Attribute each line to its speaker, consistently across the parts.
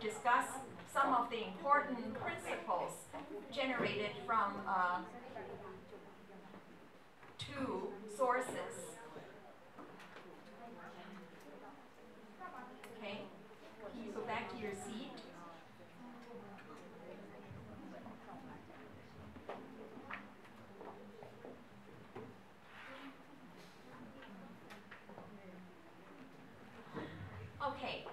Speaker 1: discuss some of the important principles generated from two sources. Okay, can you go back to your seat? Okay.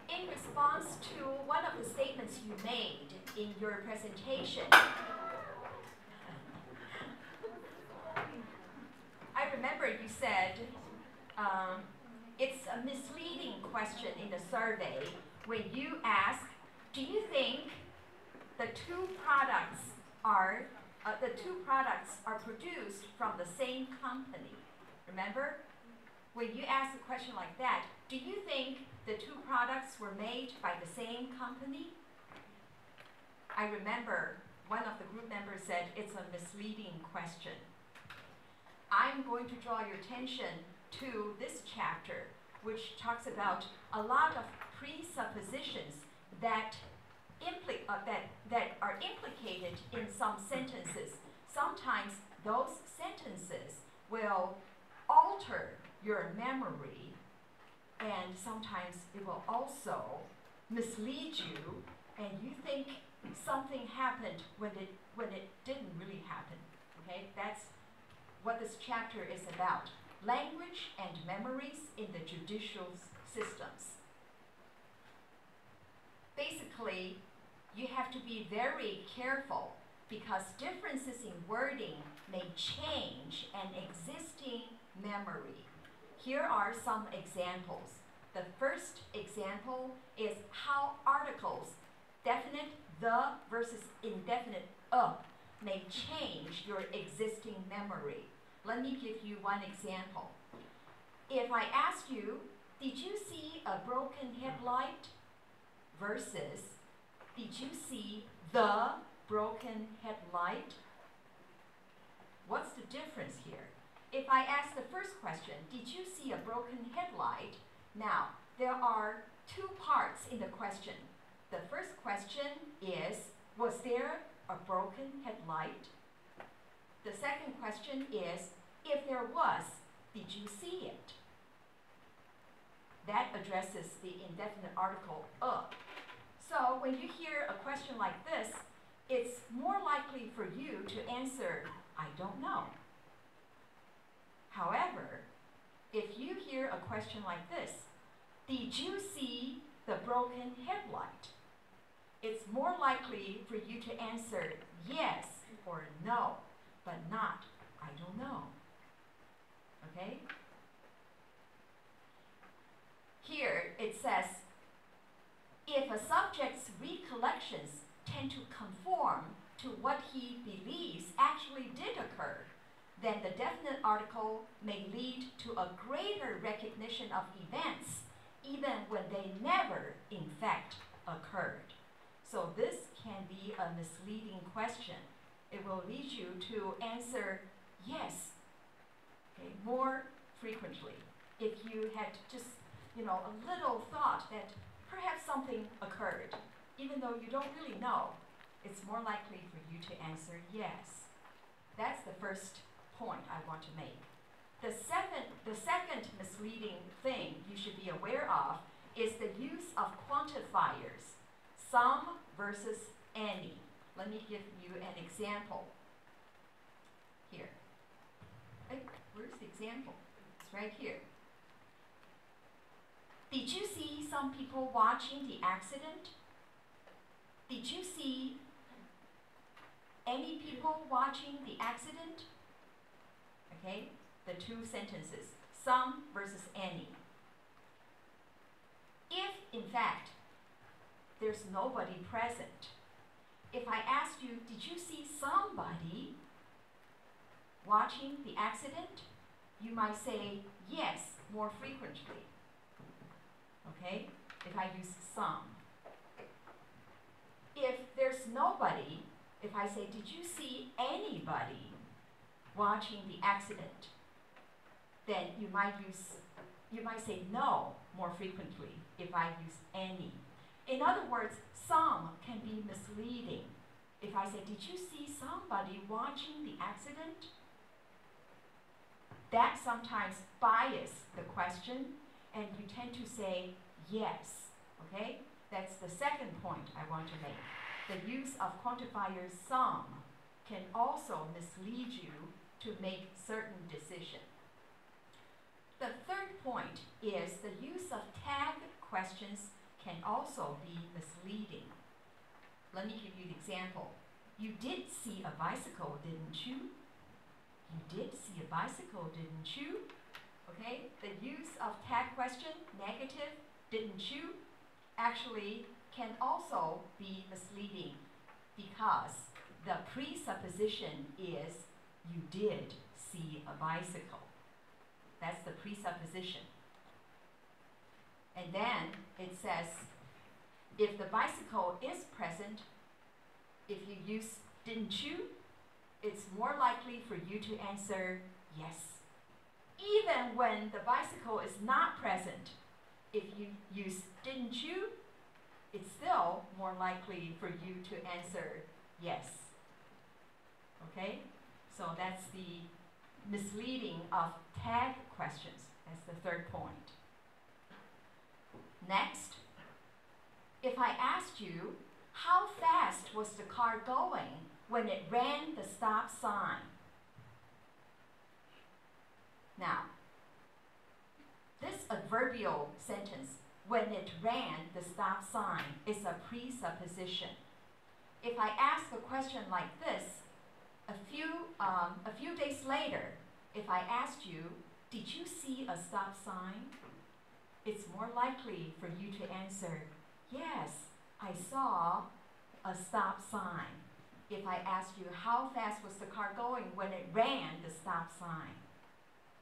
Speaker 1: In response to one of the statements you made in your presentation, I remember you said it's a misleading question in the survey when you ask, do you think the two products are produced from the same company? Remember? When you ask a question like that, do you think the two products were made by the same company? I remember one of the group members said it's a misleading question. I'm going to draw your attention to this chapter, which talks about a lot of presuppositions that are implicated in some sentences. Sometimes those sentences will alter your memory, and sometimes it will also mislead you, and you think something happened when it didn't really happen. Okay, that's what this chapter is about. Language and memories in the judicial systems. Basically, you have to be very careful because differences in wording may change an existing memory. Here are some examples. The first example is how articles, definite the versus indefinite may change your existing memory. Let me give you one example. If I ask you, did you see a broken headlight? Versus, did you see the broken headlight? What's the difference here? If I ask the first question, did you see a broken headlight? Now, there are two parts in the question. The first question is, was there a broken headlight? The second question is, if there was, did you see it? That addresses the indefinite article of. So when you hear a question like this, it's more likely for you to answer, I don't know. However, if you hear a question like this, did you see the broken headlight? It's more likely for you to answer yes or no, but not I don't know. Okay? Here it says, if a subject's recollections tend to conform to what he believes actually did occur, then the definite article may lead to a greater recognition of events, even when they never, in fact, occurred. So this can be a misleading question. It will lead you to answer yes, okay, more frequently. If you had just, a little thought that perhaps something occurred, even though you don't really know, it's more likely for you to answer yes. That's the first point I want to make. The second misleading thing you should be aware of is the use of quantifiers, some versus any. Let me give you an example here. Hey, where's the example? It's right here. Did you see some people watching the accident? Did you see any people watching the accident? Okay, the two sentences, some versus any. If, in fact, there's nobody present, if I asked you, did you see somebody watching the accident? You might say yes more frequently. Okay, if I use some. If there's nobody, if I say, did you see anybody watching the accident? Then you might say no more frequently if I use any. In other words, some can be misleading. If I say, did you see somebody watching the accident? That sometimes biases the question, and you tend to say yes, okay? That's the second point I want to make. The use of quantifier some can also mislead you to make certain decisions. The third point is the use of tag questions can also be misleading. Let me give you an example. You did see a bicycle, didn't you? You did see a bicycle, didn't you? Okay, the use of tag question, negative, didn't you, actually can also be misleading because the presupposition is you did see a bicycle. That's the presupposition. And then it says, if the bicycle is present, if you use didn't you, it's more likely for you to answer yes. Even when the bicycle is not present, if you use didn't you, it's still more likely for you to answer yes. Okay? So that's the misleading of tag questions. That's the third point. Next, if I asked you, how fast was the car going when it ran the stop sign? Now, this adverbial sentence, when it ran the stop sign, is a presupposition. If I ask a question like this, a few days later, if I asked you, did you see a stop sign? It's more likely for you to answer, yes, I saw a stop sign. If I asked you, how fast was the car going when it ran the stop sign?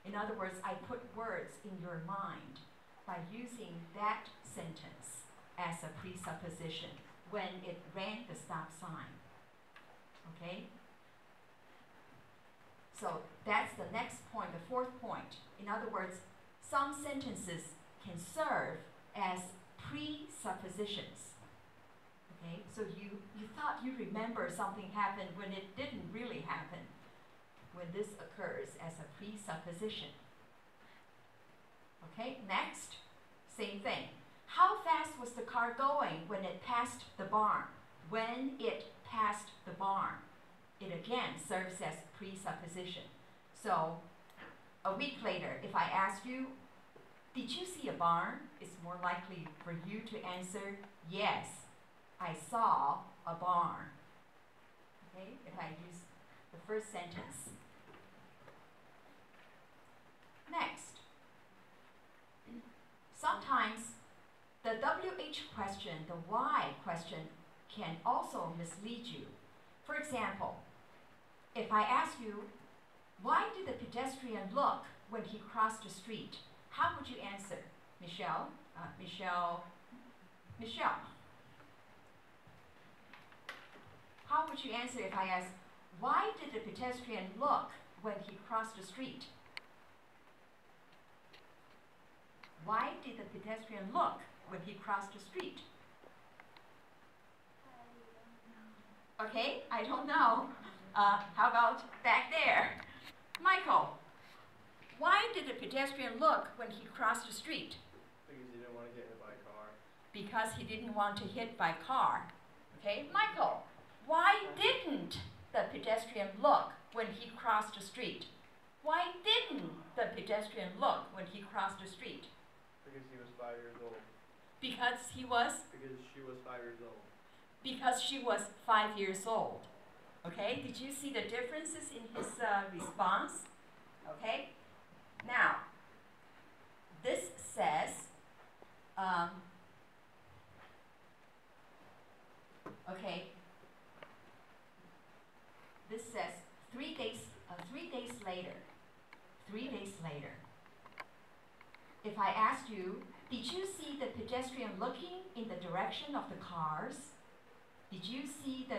Speaker 1: In other words, I put words in your mind by using that sentence as a presupposition when it ran the stop sign. Okay? So that's the next point, the fourth point. In other words, some sentences can serve as presuppositions. Okay? So you thought you remember something happened when it didn't really happen, when this occurs as a presupposition. Okay, next, same thing. How fast was the car going when it passed the barn? When it passed the barn, it again serves as presupposition. So, a week later, if I ask you, did you see a barn? It's more likely for you to answer, yes, I saw a barn. Okay, if I use the first sentence. Next, sometimes the WH question, the why question, can also mislead you. For example, if I ask you, why did the pedestrian look when he crossed the street? How would you answer? Michelle? Michelle. How would you answer if I ask, why did the pedestrian look when he crossed the street? Why did the pedestrian look when he crossed the street? Okay, I don't know. How about back there? Michael, why did the pedestrian look when he crossed the street?
Speaker 2: Because he didn't want to get hit by a car.
Speaker 1: Because he didn't want to hit by car. Okay, Michael, why didn't the pedestrian look when he crossed the street? Why didn't the pedestrian look when he crossed the street?
Speaker 2: Because he was 5 years old.
Speaker 1: Because he was?
Speaker 2: Because she was 5 years old.
Speaker 1: Because she was 5 years old. Okay, did you see the differences in his response? Okay, now, this says, this says 3 days later. 3 days later. If I asked you, did you see the pedestrian looking in the direction of the cars? Did you see the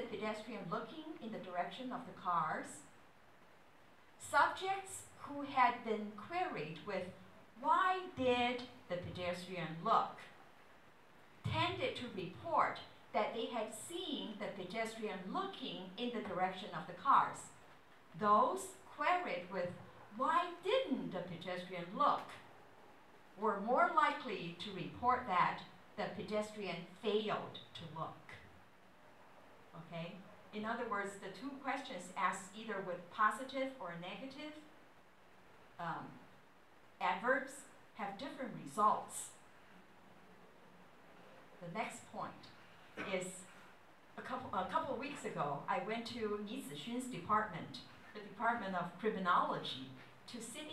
Speaker 1: pedestrian looking in the direction of the cars? Subjects who had been queried with, why did the pedestrian look, proceeded to report that they had seen the pedestrian looking in the direction of the cars. Those queried with, "Why didn't the pedestrian look?" were more likely to report that the pedestrian failed to look. Okay? In other words, the two questions asked either with positive or negative adverbs have different results. The next point is a couple of weeks ago, I went to Ni Zixun's department, the Department of Criminology, to sit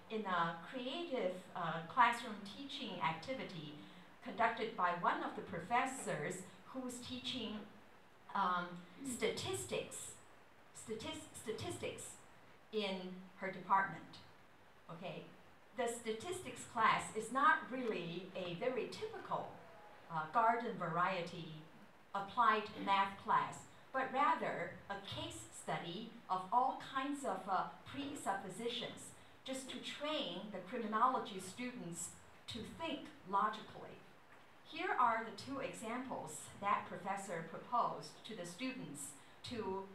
Speaker 1: in a creative classroom teaching activity conducted by one of the professors who was teaching statistics in her department. Okay, the statistics class is not really a very typical garden variety applied math class, but rather a case study of all kinds of presuppositions, just to train the criminology students to think logically. Here are the two examples that professor proposed to the students to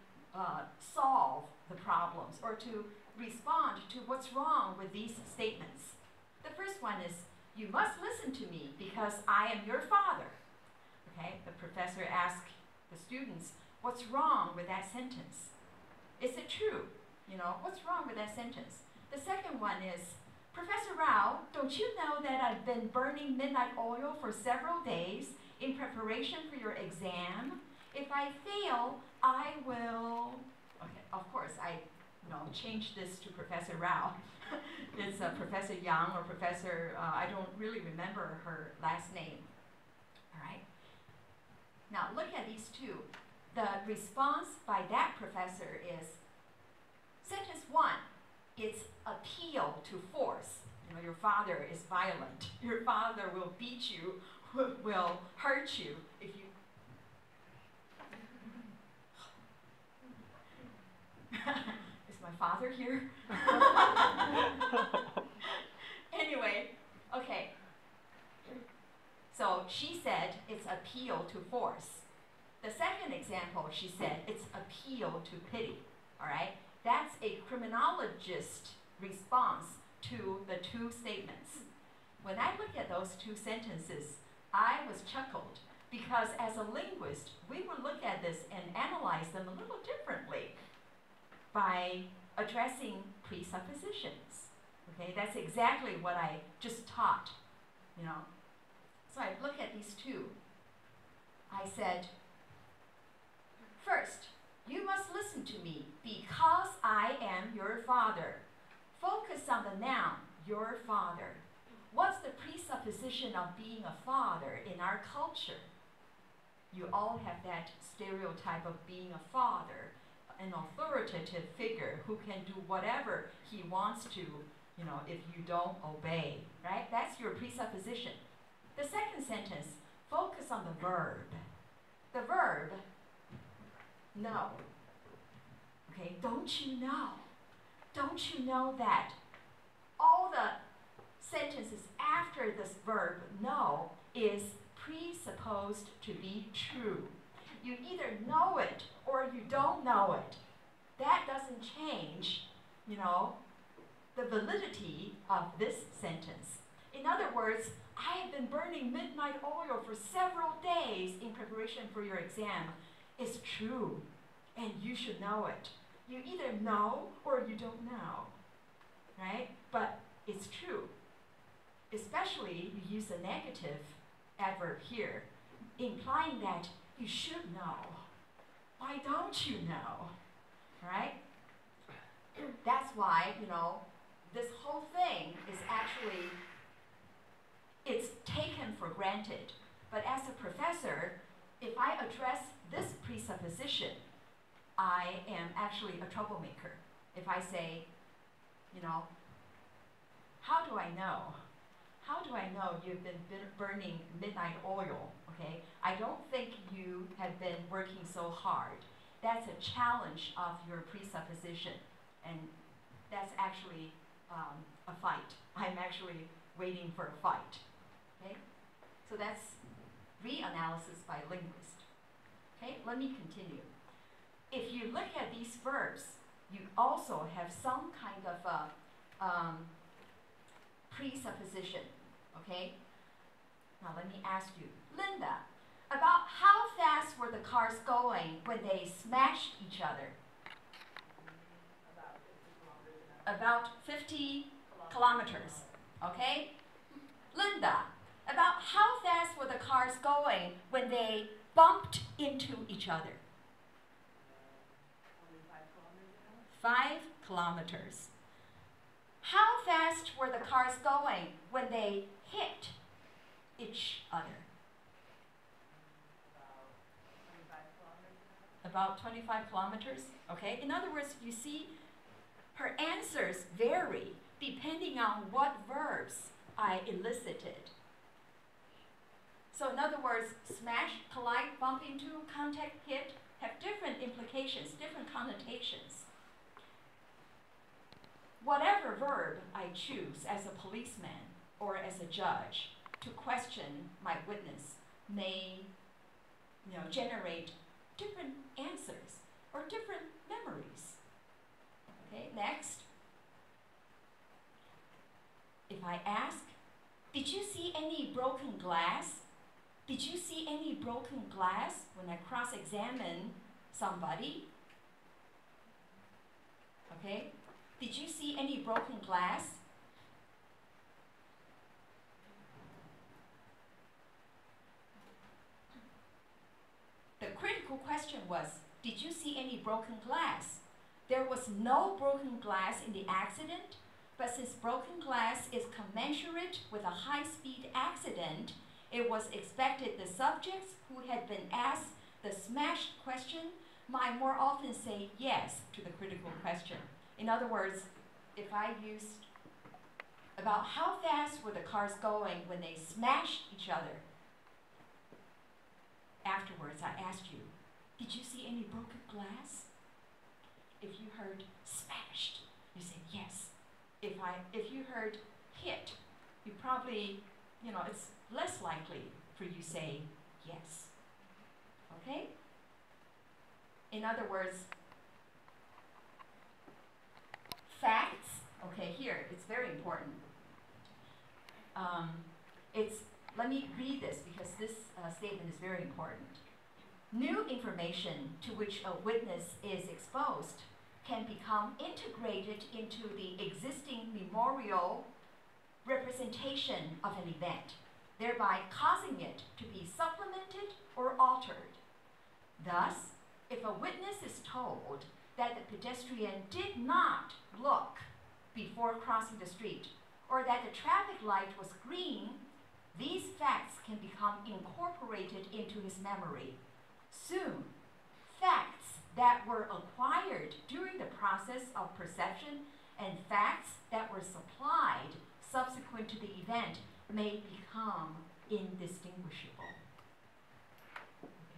Speaker 1: solve the problems or to respond to what's wrong with these statements. The first one is, "You must listen to me because I am your father." Okay, the professor asked the students, "What's wrong with that sentence? Is it true? You know, what's wrong with that sentence?" The second one is, "Professor Rao, don't you know that I've been burning midnight oil for several days in preparation for your exam? If I fail, I will..." Okay, of course, I changed this to Professor Rao. It's Professor Yang or Professor, I don't really remember her last name. All right? Now look at these two. The response by that professor is, sentence one, it's appeal to force. You know, your father is violent. Your father will beat you, will hurt you if you... Is my father here? Anyway, okay. So she said it's appeal to force. The second example, she said it's appeal to pity. All right? That's a criminologist response to the two statements. When I look at those two sentences, I was chuckled because as a linguist, we would look at this and analyze them a little differently by addressing presuppositions. Okay, that's exactly what I just taught, you know. So I look at these two. I said, first, you must listen to me because I am your father. Focus on the noun, your father. What's the presupposition of being a father in our culture? You all have that stereotype of being a father, an authoritative figure who can do whatever he wants to, you know, if you don't obey, right? That's your presupposition. The second sentence, focus on the verb. The verb, know. Okay, don't you know? Don't you know that all the sentences after this verb know is presupposed to be true. You either know it or you don't know it. That doesn't change, you know, the validity of this sentence. In other words, I have been burning midnight oil for several days in preparation for your exam. It's true, and you should know it. You either know or you don't know, right? But it's true. Especially you use a negative adverb here, implying that you should know. Why don't you know, right? That's why, you know, this whole thing is actually, it's taken for granted. But as a professor, if I address this presupposition, I am actually a troublemaker. If I say, you know, how do I know? How do I know you've been burning midnight oil, okay? I don't think you have been working so hard. That's a challenge of your presupposition, and that's actually a fight. I'm actually waiting for a fight, okay? So that's reanalysis by linguists. Okay, let me continue. If you look at these verbs, you also have some kind of presupposition. Okay? Now let me ask you, Linda, about how fast were the cars going when they smashed each other? About 50 kilometers. Okay? Linda, about how fast were the cars going when they bumped into each other? 5 kilometers. How fast were the cars going when they hit each other? About 25 kilometers. Okay? In other words, you see, her answers vary depending on what verbs I elicited. So in other words, smash, collide, bump into, contact, hit have different implications, different connotations. Whatever verb I choose as a policeman or as a judge to question my witness may, generate different answers or different memories. Okay, next. If I ask, did you see any broken glass? Did you see any broken glass when I cross-examine somebody? Okay, did you see any broken glass? The critical question was, did you see any broken glass? There was no broken glass in the accident, but since broken glass is commensurate with a high-speed accident, it was expected the subjects who had been asked the smashed question might more often say yes to the critical question. In other words, if I used about how fast were the cars going when they smashed each other, afterwards I asked you, did you see any broken glass? If you heard smashed, you said yes. If you heard hit, you probably, it's less likely for you to say yes. Okay? In other words, facts, okay, here, it's very important. Let me read this because this statement is very important. New information to which a witness is exposed can become integrated into the existing memorial representation of an event, thereby causing it to be supplemented or altered. Thus, if a witness is told that the pedestrian did not look before crossing the street, or that the traffic light was green, these facts can become incorporated into his memory. Soon, facts that were acquired during the process of perception and facts that were supplied subsequent to the event may become indistinguishable.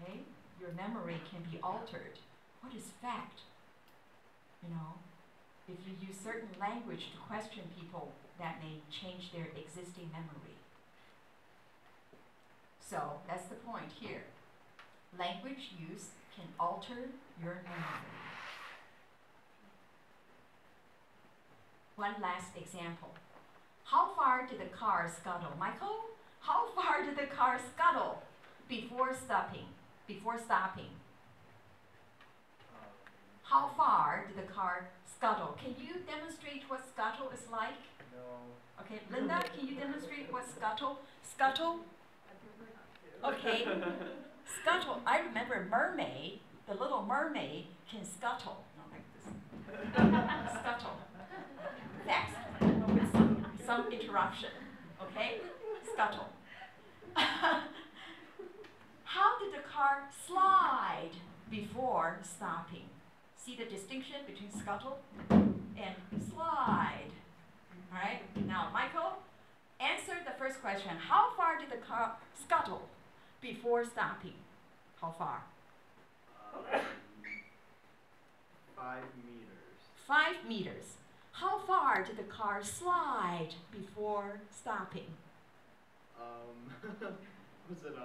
Speaker 1: Okay? Your memory can be altered. What is fact? If you use certain language to question people, that may change their existing memory. So that's the point here. Language use can alter your memory. One last example. How far did the car scuttle? Michael, how far did the car scuttle before stopping? How far did the car scuttle? Can you demonstrate what scuttle is like?
Speaker 2: No.
Speaker 1: Okay, Linda, can you demonstrate what scuttle? Scuttle? Okay. Scuttle. I remember mermaid, the little mermaid can scuttle. Not like this. Scuttle. Next, with some interruption. Okay? Scuttle. How did the car slide before stopping? See the distinction between scuttle and slide. All right? Now, Michael, answer the first question. How far did the car scuttle before stopping? How far?
Speaker 2: 5 meters.
Speaker 1: 5 meters. How far did the car slide before stopping?
Speaker 2: Was it